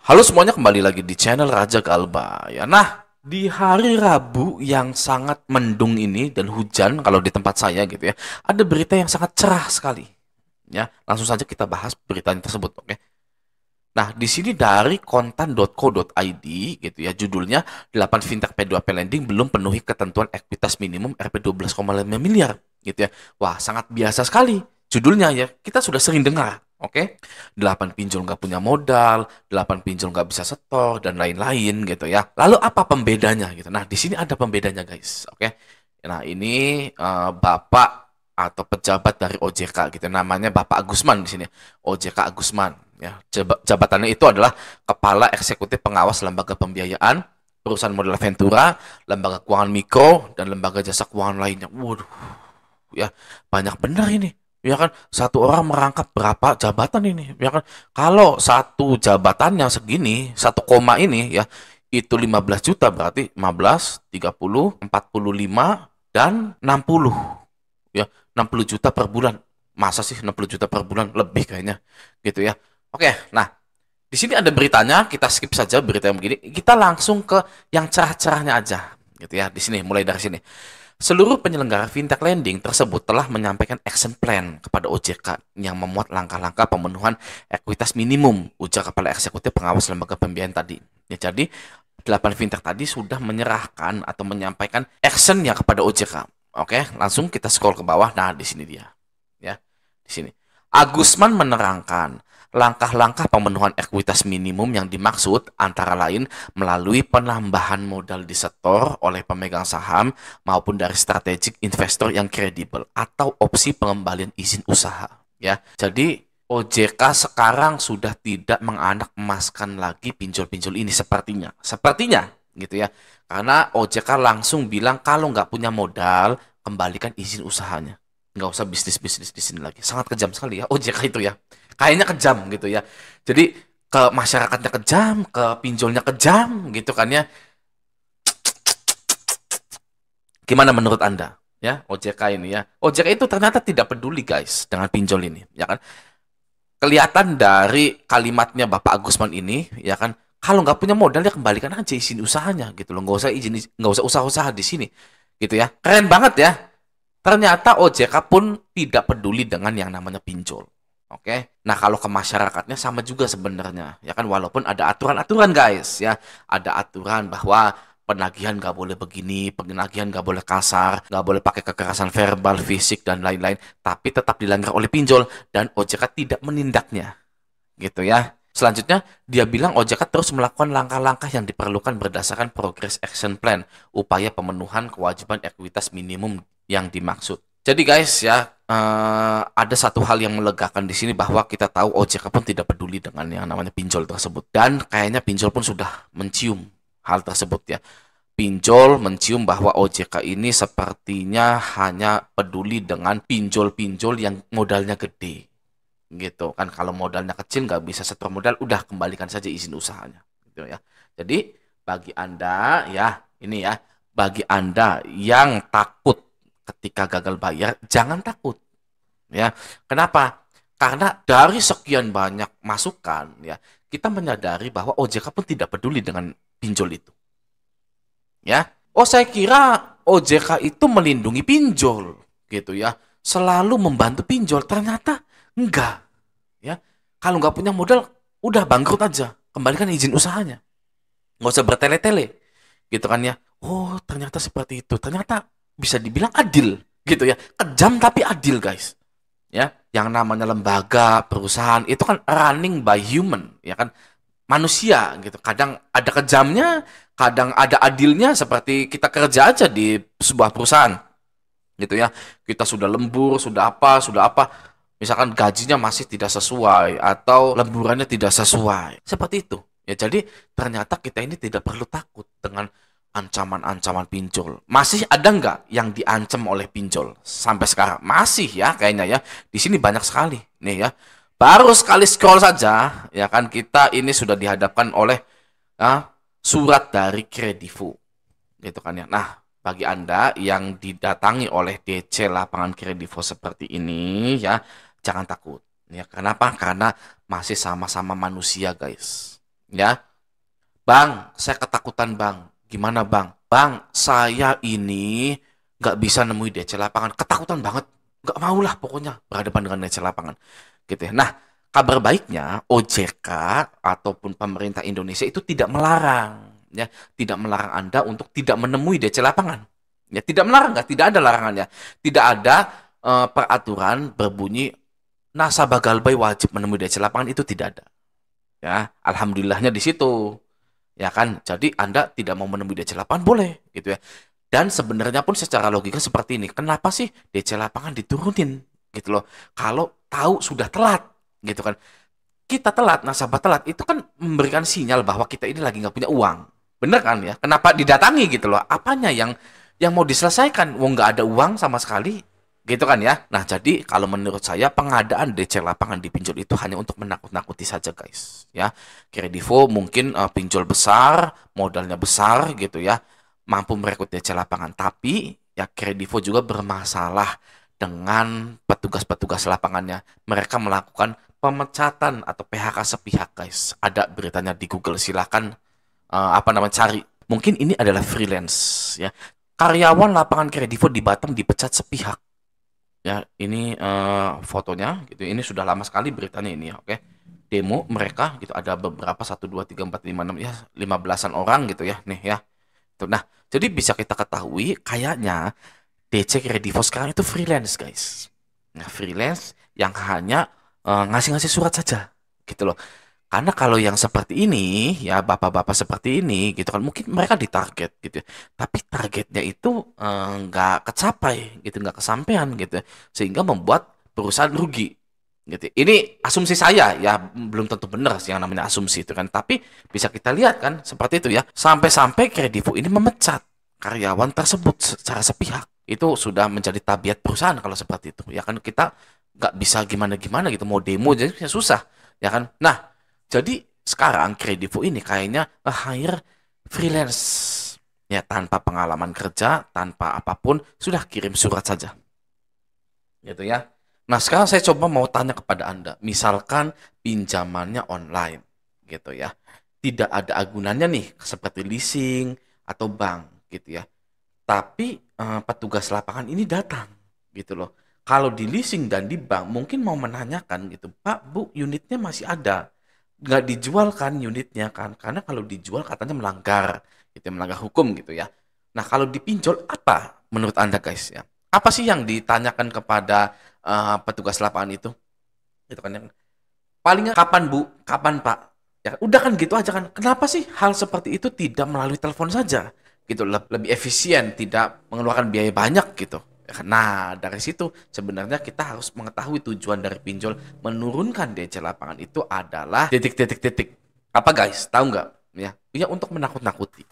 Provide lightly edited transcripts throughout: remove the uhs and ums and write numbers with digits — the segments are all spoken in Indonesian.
Halo semuanya, kembali lagi di channel Raja Galba ya. Nah, di hari Rabu yang sangat mendung ini dan hujan kalau di tempat saya gitu ya, ada berita yang sangat cerah sekali. Ya, langsung saja kita bahas beritanya tersebut, oke? Nah, di sini dari kontan.co.id gitu ya, judulnya 8 fintech P2P lending belum penuhi ketentuan ekuitas minimum Rp 12,5 miliar gitu ya. Wah, sangat biasa sekali judulnya ya. Kita sudah sering dengar, oke? 8 pinjol nggak punya modal, 8 pinjol nggak bisa setor dan lain-lain gitu ya. Lalu apa pembedanya gitu? Nah, di sini ada pembedanya guys, oke? Nah, ini Bapak atau pejabat dari OJK gitu, namanya Bapak Agusman di sini, OJK Agusman ya. Jabatannya itu adalah Kepala Eksekutif Pengawas Lembaga Pembiayaan, Perusahaan Modal Ventura, Lembaga Keuangan Mikro, dan Lembaga Jasa Keuangan lainnya. Waduh, ya banyak benar ini. Ya kan, satu orang merangkap berapa jabatan ini? Ya kan, kalau satu jabatan yang segini, satu koma ini ya, itu 15 juta berarti 15, 30, 45, dan 60. Ya, 60 juta per bulan. Masa sih 60 juta per bulan? Lebih kayaknya. Gitu ya. Oke, nah di sini ada beritanya, kita skip saja berita yang begini. Kita langsung ke yang cerah-cerahnya aja, gitu ya. Di sini, mulai dari sini. Seluruh penyelenggara fintech lending tersebut telah menyampaikan action plan kepada OJK yang memuat langkah-langkah pemenuhan ekuitas minimum, ujar Kepala Eksekutif Pengawas Lembaga Pembiayaan tadi. Ya, jadi 8 fintech tadi sudah menyerahkan atau menyampaikan actionnya kepada OJK. Oke, langsung kita scroll ke bawah. Nah, di sini dia. Ya, di sini. Agusman menerangkan langkah-langkah pemenuhan ekuitas minimum yang dimaksud antara lain melalui penambahan modal disetor oleh pemegang saham maupun dari strategic investor yang kredibel atau opsi pengembalian izin usaha. Ya, jadi OJK sekarang sudah tidak menganak emaskan lagi pinjol-pinjol ini sepertinya gitu ya. Karena OJK langsung bilang kalau nggak punya modal kembalikan izin usahanya, nggak usah bisnis-bisnis di sini lagi. Sangat kejam sekali ya OJK itu ya. Kayaknya kejam gitu ya. Jadi ke masyarakatnya kejam, ke pinjolnya kejam gitu kan ya. Gimana menurut Anda? Ya, OJK ini ya. OJK itu ternyata tidak peduli guys dengan pinjol ini, ya kan? Kelihatan dari kalimatnya Bapak Agusman ini, ya kan? Kalau nggak punya modal ya kembalikan aja izin usahanya gitu loh. Nggak usah usaha-usaha di sini, gitu ya. Keren banget ya. Ternyata OJK pun tidak peduli dengan yang namanya pinjol. Oke. Nah, kalau ke masyarakatnya sama juga sebenarnya. Ya kan, walaupun ada aturan-aturan guys ya. Ada aturan bahwa penagihan nggak boleh begini, penagihan nggak boleh kasar, nggak boleh pakai kekerasan verbal, fisik, dan lain-lain. Tapi tetap dilanggar oleh pinjol dan OJK tidak menindaknya. Gitu ya. Selanjutnya, dia bilang OJK terus melakukan langkah-langkah yang diperlukan berdasarkan Progress Action Plan, upaya pemenuhan kewajiban ekuitas minimum yang dimaksud. Jadi guys ya, ada satu hal yang melegakan di sini bahwa kita tahu OJK pun tidak peduli dengan yang namanya pinjol tersebut. Dan kayaknya pinjol pun sudah mencium hal tersebut ya. Pinjol mencium bahwa OJK ini sepertinya hanya peduli dengan pinjol-pinjol yang modalnya gede gitu kan. Kalau modalnya kecil nggak bisa setor modal, udah kembalikan saja izin usahanya gitu ya. Jadi bagi anda ya, ini ya, bagi anda yang takut ketika gagal bayar, jangan takut ya. Kenapa? Karena dari sekian banyak masukan ya, kita menyadari bahwa OJK pun tidak peduli dengan pinjol itu ya. Oh, saya kira OJK itu melindungi pinjol gitu ya, selalu membantu pinjol. Ternyata enggak ya. Kalau nggak punya modal, udah bangkrut aja, kembalikan izin usahanya, nggak usah bertele-tele gitu kan ya. Oh, ternyata seperti itu. Ternyata bisa dibilang adil gitu ya. Kejam tapi adil guys ya. Yang namanya lembaga perusahaan itu kan running by human ya kan, manusia gitu. Kadang ada kejamnya, kadang ada adilnya. Seperti kita kerja aja di sebuah perusahaan gitu ya. Kita sudah lembur, sudah apa, misalkan gajinya masih tidak sesuai atau lemburannya tidak sesuai, seperti itu ya. Jadi ternyata kita ini tidak perlu takut dengan ancaman-ancaman pinjol. Masih ada nggak yang diancam oleh pinjol sampai sekarang? Masih ya kayaknya ya. Di sini banyak sekali nih ya. Baru sekali scroll saja ya kan, kita ini sudah dihadapkan oleh surat dari Kredivo gitu kan ya. Nah, bagi Anda yang didatangi oleh DC lapangan Kredivo seperti ini ya, jangan takut. Ya, kenapa? Karena masih sama-sama manusia, guys. ya. Bang, saya ketakutan bang. Gimana bang? Bang, saya ini nggak bisa nemui DC lapangan. Ketakutan banget. Nggak mau lah pokoknya berhadapan dengan DC lapangan. Gitu ya. Nah, kabar baiknya OJK ataupun pemerintah Indonesia itu tidak melarang. Ya, tidak melarang Anda untuk tidak menemui DC lapangan. Ya, tidak melarang, nggak, tidak ada larangannya. Tidak ada peraturan berbunyi nasabah Galbay wajib menemui DC lapangan, itu tidak ada. Ya, alhamdulillahnya di situ. Ya kan, jadi Anda tidak mau menemui DC lapangan boleh gitu ya. Dan sebenarnya pun secara logika seperti ini. Kenapa sih DC lapangan diturunin gitu loh? Kalau tahu sudah telat gitu kan. Kita telat, nasabah telat itu kan memberikan sinyal bahwa kita ini lagi nggak punya uang. Bener kan ya? Kenapa didatangi gitu loh? Apanya yang mau diselesaikan? Wong nggak ada uang sama sekali. Gitu kan ya. Nah, jadi kalau menurut saya pengadaan DC lapangan di pinjol itu hanya untuk menakut-nakuti saja, guys. Ya, Kredivo mungkin pinjol besar, modalnya besar gitu ya, mampu merekrut DC lapangan. Tapi ya Kredivo juga bermasalah dengan petugas-petugas lapangannya. Mereka melakukan pemecatan atau PHK sepihak, guys. Ada beritanya di Google, silakan cari. Mungkin ini adalah freelance ya. Karyawan lapangan Kredivo di Batam dipecat sepihak. Ya, ini fotonya gitu. Ini sudah lama sekali beritanya ini ya, oke. Demo mereka gitu ada beberapa 1 2 3 4 5 6 ya 15-an orang gitu ya. Nih ya. Tuh, nah, jadi bisa kita ketahui kayaknya DC Kredivo sekarang itu freelance, guys. Nah, freelance yang hanya ngasih-ngasih surat saja gitu loh. Karena kalau yang seperti ini, ya bapak-bapak seperti ini, gitu kan, mungkin mereka ditarget gitu ya. Tapi targetnya itu nggak kecapai, gitu, nggak kesampaian gitu ya. Sehingga membuat perusahaan rugi. Gitu. Ini asumsi saya, ya belum tentu benar sih yang namanya asumsi itu kan. Tapi bisa kita lihat kan, seperti itu ya. Sampai-sampai Kredivo ini memecat karyawan tersebut secara sepihak. Itu sudah menjadi tabiat perusahaan kalau seperti itu. Ya kan kita nggak bisa gimana-gimana gitu, mau demo jadi susah. Ya kan. Nah, jadi sekarang Kredivo ini kayaknya hire freelance. Ya tanpa pengalaman kerja, tanpa apapun, sudah kirim surat saja. Gitu ya. Nah sekarang saya coba mau tanya kepada Anda. Misalkan pinjamannya online. Gitu ya. Tidak ada agunannya nih seperti leasing atau bank gitu ya. Tapi petugas lapangan ini datang gitu loh. Kalau di leasing dan di bank mungkin mau menanyakan gitu, Pak, Bu, unitnya masih ada, nggak dijual kan unitnya kan? Karena kalau dijual katanya melanggar, gitu, melanggar hukum gitu ya. Nah kalau dipinjol apa menurut Anda, guys ya? Apa sih yang ditanyakan kepada petugas lapangan itu? Gitu kan yang palingnya kapan Bu, kapan Pak? Ya udah kan gitu aja kan. Kenapa sih hal seperti itu tidak melalui telepon saja? Gitu lebih efisien, tidak mengeluarkan biaya banyak gitu. Ya kan? Nah, dari situ sebenarnya kita harus mengetahui tujuan dari pinjol menurunkan DC lapangan itu adalah titik-titik-titik. Apa guys? Tahu nggak? Ya, ya untuk menakut-nakuti.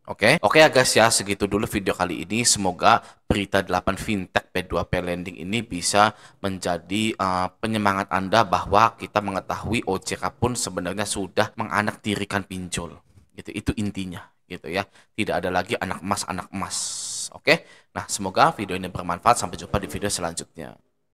Oke, oke ya guys ya, segitu dulu video kali ini. Semoga berita 8 fintech P2P lending ini bisa menjadi penyemangat Anda bahwa kita mengetahui OJK pun sebenarnya sudah menganaktirikan pinjol. Gitu, itu intinya gitu ya. Tidak ada lagi anak emas. Oke. Nah, semoga video ini bermanfaat. Sampai jumpa di video selanjutnya.